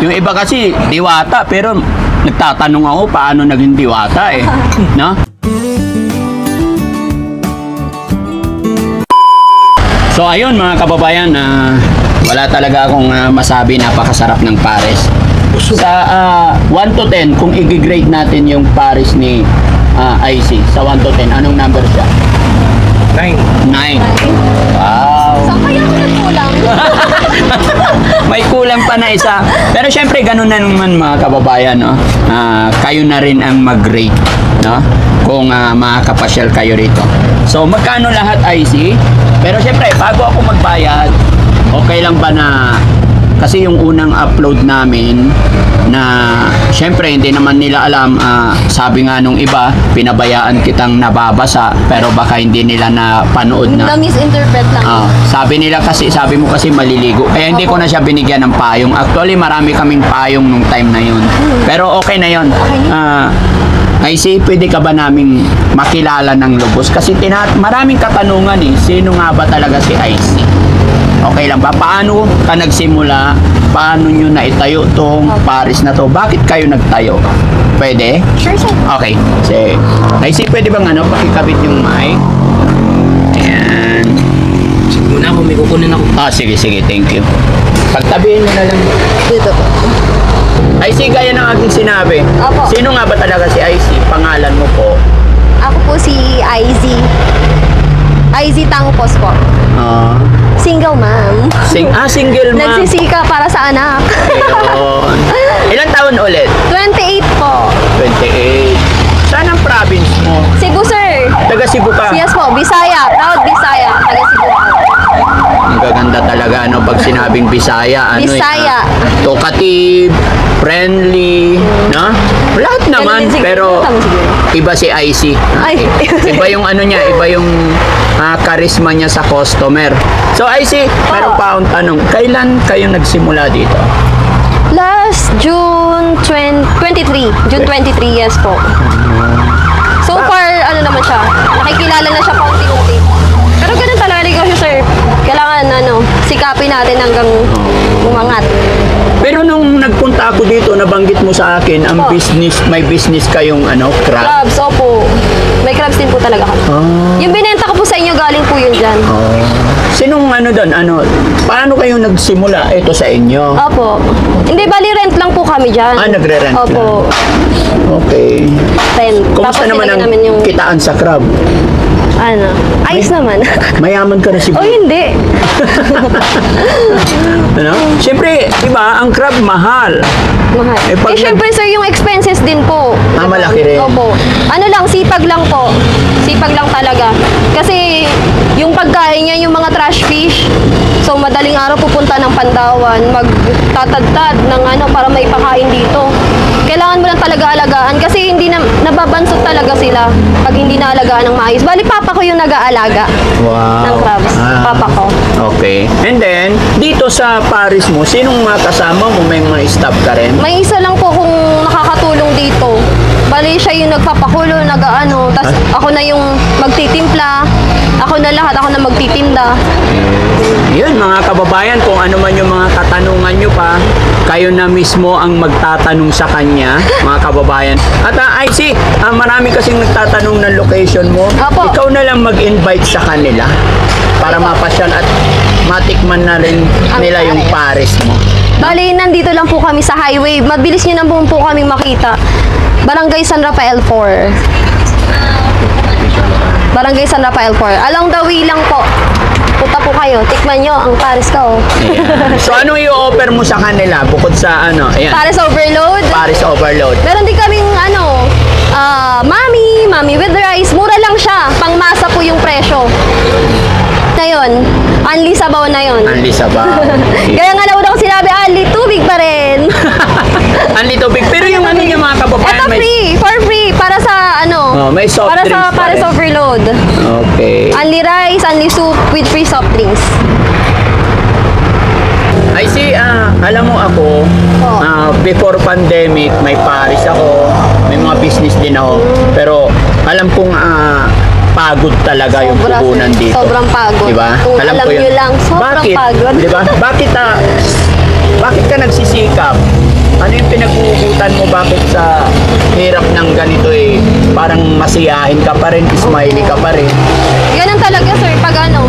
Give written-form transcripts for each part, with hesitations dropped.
Yung iba kasi, diwata, pero nagtatanong ako paano naging diwata eh. No? So ayun mga kababayan, wala talaga akong masabi, napakasarap ng pares. Sa 1 to 10, kung i-grade natin yung pares ni IC, sa 1 to 10, anong number siya? 9. 9. Wow. Saan kaya ako nagkulang? May kulang pa na isa. Pero syempre, ganun na naman mga kababayan, no? Kayo na rin ang mag-rate, no? Kung makakapasyal kayo rito. So, magkano lahat IC? Pero syempre, bago ako magbayad, okay lang ba na, kasi yung unang upload namin na syempre hindi naman nila alam, sabi nga nung iba, pinabayaan kitang nababasa pero baka hindi nila napanood na. Na-misinterpret lang. Sabi nila kasi, sabi mo kasi maliligo. Kaya hindi ko na siya binigyan ng payong. Actually, marami kaming payong nung time na yun. Pero okay na yun. IC, pwede ka ba naming makilala ng lubos? Kasi maraming katanungan eh, sino nga ba talaga si IC? Okay lang ba? Paano ka nagsimula? Paano nyo naitayo tong pares na to? Bakit kayo nagtayo? Pwede? Sure, sir. Okay. Sige. IC, pwede bang pakikabit yung mic? Ayan. Sige muna ako, may kukunin ako. Sige. Thank you. Pagtabihin nyo na lang. Dito po. IC, gaya ng aking sinabi. Opo. Sino nga ba talaga si IC? Pangalan mo po? Ako po si IZ. IZ Tangpos po. Single ma'am. Single ma'am. Nagsisika para sa anak. Ayun. Ilang taon ulit? 28 po. 28. Saan ang province mo? Cebu, sir. Taga Cebu ka? Yes po, Bisaya. Proud Bisaya. Taga Cebu po. Ang gaganda talaga, pag sinabing Bisaya. Bisaya. Talkative, friendly, no? Lahat naman, Ganun din siguro. pero iba si IC. Ay. Iba yung iba yung charisma niya sa customer. So IC, meron pa akong tanong. Kailan kayo nagsimula dito? Last June 23. June 23, yes po. So far, naman siya. Nakikilala na siya paunti-unti. Pero ganun talaga negosyo, sir. Kailangan, sikapin natin hanggang umangat. Pero nung nagpunta ako dito, nabanggit mo sa akin, ang may business kayong crab. Crabs, opo. May crabs din po talaga kami. Yung binenta ko po sa inyo, galing po yun dyan. Sinong doon? Paano kayo nagsimula? Ito sa inyo? Opo. Hindi, bali rent lang po kami dyan. Nagre-rent Opo. lang. Okay. Rent. Kumusta Tapos naman ang namin yung, kitaan sa crab? ayos naman. Mayaman ka na siguro. Hindi. Siyempre, di ba, ang crab mahal. Mahal. pag Syempre, sir, yung expenses din po. malaki rin. Opo. Sipag lang po. Sipag lang talaga. Kasi, yung pagkain niya, yung mga trash fish, so, madaling araw pupunta ng Pandawan, magtatadtad ng para may pakain dito. Kailangan mo lang talaga alagaan kasi hindi nababansot talaga sila pag hindi naalagaan ng maayos. Bali, papa ko yung nag-aalaga ng crabs. Papa ko. Okay. And then, dito sa Paris mo, sinong mga kasama mo? May mga staff ka rin? May isa lang po kung nakakatulong dito. Bali, siya yung nagpapakulo, tas ako na yung magtitimpla. Ako na lahat, ako na magtitinda. Yun mga kababayan, kung ano man yung mga katanungan nyo pa, kayo na mismo ang magtatanong sa kanya, mga kababayan. At IC, marami kasing nagtatanong ng location mo. Apo. Ikaw na lang mag-invite sa kanila para mapasyal at matikman na rin nila yung Paris mo. Bali, nandito lang po kami sa highway. Mabilis nyo na po kami makita. Barangay San Rafael 4. Barangay San Rafael 4. Along the way lang po. Punta po kayo. Tikman nyo ang Paris ko. Ayan. So, ano i-offer mo sa kanila bukod sa Ayan. Paris overload. Paris overload. Meron din kaming mami with rice. Mura lang siya. Pangmasa po yung presyo. Na yun. Anli sabaw na yun. Anli sabaw. Kaya nga nauna ko sinabi, anli tubig pa rin. Anli tubig. Pero yung yung mga kababayan. Ito free. For free. Para sa may soft para drinks sa pa Paris rin. overload. Okay. Only rice, only soup with free soft drinks. I see, alam mo ako, before pandemic, may Paris ako, may mga business din ako, pero alam kong pagod talaga yung puhunan dito. Sobrang pagod. Diba? Kung alam ko yun. nyo lang, sobrang Bakit? pagod. Diba? Bakit ka nagsisikap parang masiyahin ka pa rin, smiley ka pa rin. Ganun talaga, sir. Pag ano,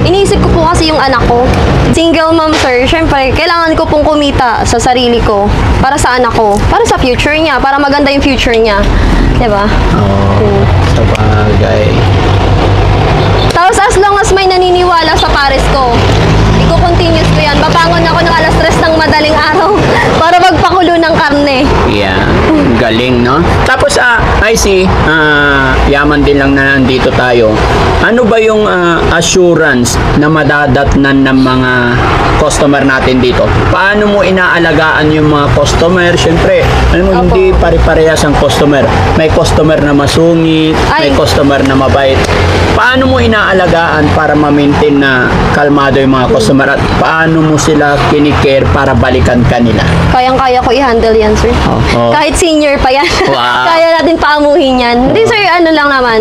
iniisip ko po kasi yung anak ko. Single mom, sir. Siyempre, kailangan ko pong kumita sa sarili ko. Para sa anak ko. Para sa future niya. Para maganda yung future niya. Diba? Oo, sa bagay. Tapos as long as may naniniwala sa pares ko, i-continuous ko yan. Babangon ako ng alas 3 ng madaling araw para magpakulo ng karne. Yeah, galing, no? Tapos, I see, yaman din lang na nandito tayo. Ano ba yung assurance na madadatnan ng mga customer natin dito? Paano mo inaalagaan yung mga customer? Siyempre, alam mo, Opo. hindi pare-parehas ang customer. May customer na masungit, may Ay. customer na mabait. Paano mo inaalagaan para ma-maintain na kalmado yung mga customer at paano mo sila kinikare para balikan kanila? Kayang-kaya ko i-handle yan, sir. Oo. Kahit senior pa yan. Wow. Kaya natin paamuhin yan. Hindi, sir, ano lang naman.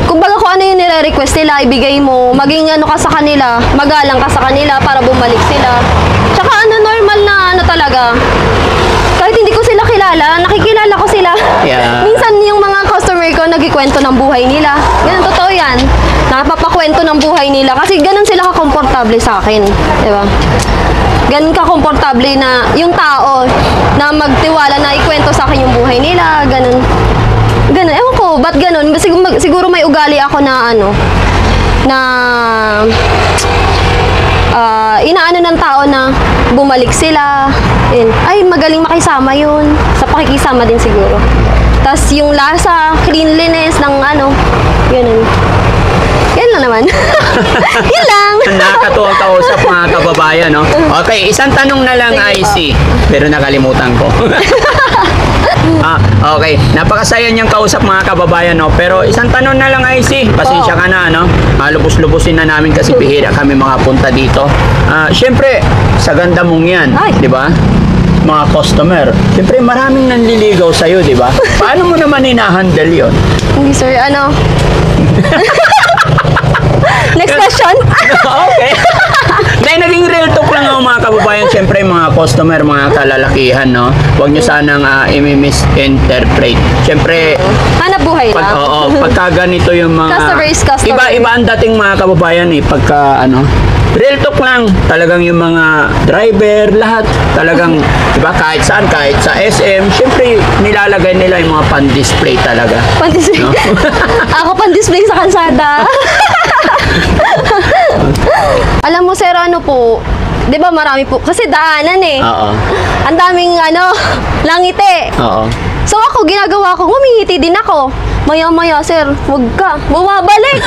Kumbaga kung ano yung nire-request nila, ibigay mo. Maging ano ka sa kanila, magalang ka sa kanila para bumalik sila. Tsaka ano, normal na ano talaga. Kahit hindi ko sila kilala, nakikilala ko sila. Yeah. Minsan yung mga customer ko nagkikwento ng buhay nila. Ganun, totoo yan. Napapakwento ng buhay nila kasi ganun sila ka-komportable sa akin. Diba? Ganun ka-komportable na yung tao na magtiwala na ikwento sa akin yung buhay nila. Ganun. Ganun. Ewan ko, ba't ganun? Siguro may ugali ako na ano, na inaano ng tao na bumalik sila. Yun. Ay, magaling makisama yun. Sa pakikisama din siguro. Tapos yung lasa, cleanliness ng ano, yun. Yan lang naman. Yan lang. Nakakatuwang kausap mga kababayan, no? Okay, isang tanong na lang, Sige IC. Pero nakalimutan ko. Okay. Napakasaya niyang kausap mga kababayan, no? Pero isang tanong na lang, IC. Pasensya ka na, no? Lubos-lubosin na namin kasi bihira kami makapunta dito. Siyempre, sa ganda mong yan, Ay. di ba? Mga customer. Siyempre, maraming nanliligaw sa'yo, di ba? Paano mo naman hinahandle yun? Hindi, sir. Ano? Next question. Okay. Dahil naging real talk lang ako mga kababayan. Siyempre mga customer, mga kalalakihan, no? Huwag nyo sanang i-misinterpret. Siyempre, Hanap buhay pag, lang. pagka ganito yung mga... Customer is customer. Iba ang dating mga kababayan eh. Pagka real talk lang. Talagang yung mga driver, lahat. Talagang, diba, kahit saan, kahit sa SM, siyempre nilalagay nila yung mga pan-display talaga. Pan-display. No? Ako pan-display sa kalsada. Alam mo, sir, ano po, di ba marami po, kasi daanan eh. Oo. Ang daming, langite. Oo. So ako, ginagawa ko, ngumingiti din ako. Maya-maya, sir, wag ka, bumabalik.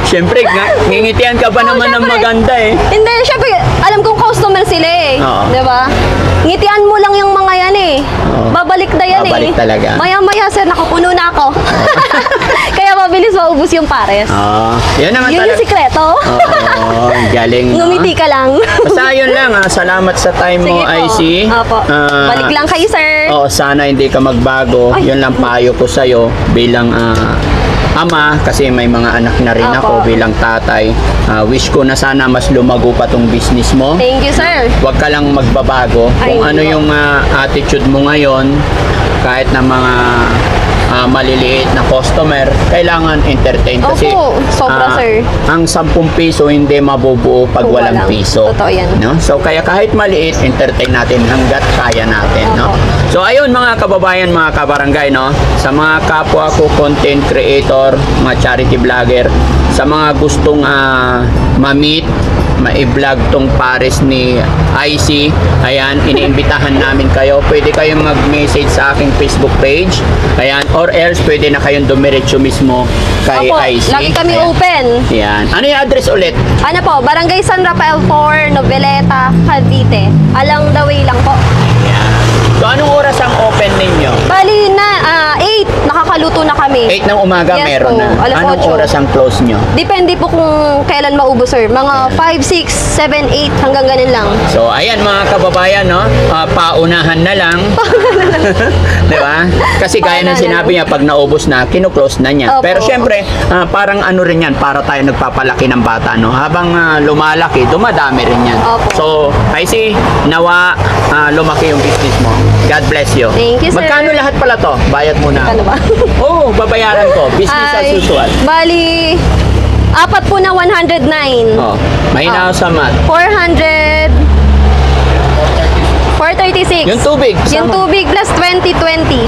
Siyempre, ngingitian ka ba Oo, naman ng syempre. maganda eh. Hindi, syempre, alam kong customer sila eh. Oo. Di ba? Ngitian mo lang yung mga yan eh. Oo. Babalik na yan Babalik eh. talaga. Maya-maya, sir, nakapuno na ako. Kaya mabilis maubos yung pares. Yan naman Yun talaga. yung sikreto. Oo, galing. No? Ngumiti ka lang. Basta yun lang, salamat sa time mo, Sige po. IC. Opo. Balik lang kayo, sir. Oo, sana hindi ka magbago. Ay. Yun lang payo ko sa'yo bilang ama, kasi may mga anak na rin ako Opo. bilang tatay. Wish ko na sana mas lumago pa tong business mo. Thank you, sir. Huwag ka lang magbabago. Ay, Kung ano hindi. yung attitude mo ngayon, kahit na mga maliliit na customer, kailangan entertain kasi Opo, sobra, sir. ang 10 piso hindi mabubuo pag Kung walang walang. piso. Totoo yan. No? So kaya kahit maliit, entertain natin hanggat kaya natin, no? Opo. So ayun mga kababayan, mga kabarangay, no? Sa mga kapwa ko content creator, mga charity vlogger, sa mga gustong ma-meet, ma-vlog tong pares ni IC, ayan, iniimbitahan namin kayo. Pwede kayong mag-message sa aking Facebook page, ayan, or else pwede na kayong dumiretso mismo kay Opo, IC. lagi kami Ayan. open. Ayan. Ano yung address ulit? Ano po, Barangay San Rafael 4, Noveleta, Cavite. Along the way lang po. Ayan. So anong oras ang open ninyo? Bali na, 8 8, nakakaluto na kami. 8 ng umaga Yes meron po, na. alas Anong 8. oras ang close nyo? Depende po kung kailan maubos, sir. Mga 5, 6, 7, 8, hanggang ganun lang. So, ayan mga kababayan, no? Paunahan na lang. Di ba? Kasi gaya ng Paunahan sinabi niya, pag naubos na, kinuklose na niya. Opo. Pero syempre, parang ano rin yan, para tayo nagpapalaki ng bata, no? Habang lumalaki, dumadami rin yan. Opo. So, I see, nawa lumaki yung business mo. God bless you. Thank you, sir. Magkano lahat pala to? Bayad muna. Ano ba? Oo, babayaran ko. Business as usual. Bali, 4 po na 109. Oh, mahina ako sa math. 400... 436. Yung tubig, Yung sama. tubig plus 2020.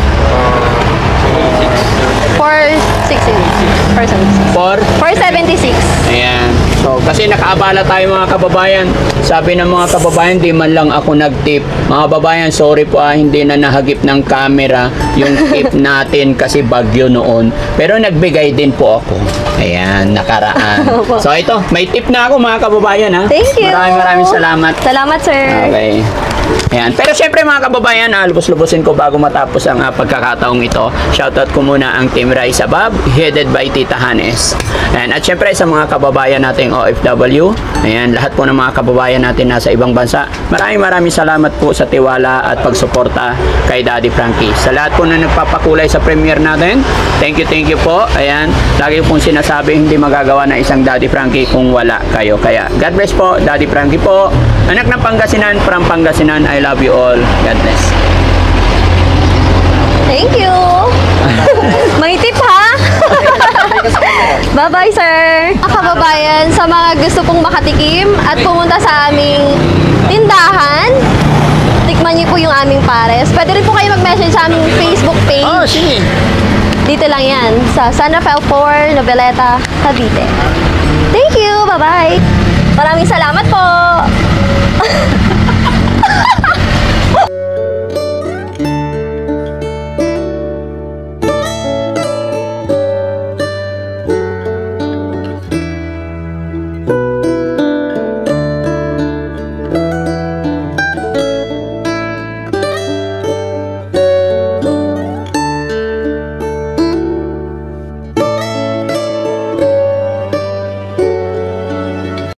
476. 476. Ayan. So, kasi nakaabala tayo mga kababayan. Sabi ng mga kababayan, di man lang ako nag-tip. Mga kababayan, sorry po hindi na nahagip ng camera yung tip natin kasi bagyo noon. Pero nagbigay din po ako. Ayan, nakaraan. So, ito, may tip na ako mga kababayan ha. Thank you. Maraming salamat. Salamat, sir. Okay. Ayan. Pero syempre mga kababayan, lubos-lubosin ko bago matapos ang pagkakataong ito. Shoutout ko muna ang Team Rise Above, headed by Tita Hanes. Ayan. At syempre sa mga kababayan nating OFW, ayan, lahat po ng mga kababayan natin nasa ibang bansa, maraming salamat po sa tiwala at pagsuporta kay Daddy Frankie. Sa lahat po na nagpapakulay sa premiere natin, thank you po. Ayan. Lagi pong sinasabi, hindi magagawa ng isang Daddy Frankie kung wala kayo. Kaya God bless po, Daddy Frankie po. Anak ng Pangasinan, from Pangasinan, I love you all. God bless. Thank you. May tip ha? Bye-bye, sir. Kababayan, sa mga gusto pong makatikim at pumunta sa aming tindahan, tikman niyo po yung aming pares. Pwede rin po kayo mag-message sa aming Facebook page. Oh, sige. Dito lang yan, sa San Rafael 4, Noveleta, Cavite. Thank you. Bye-bye. Maraming salamat po.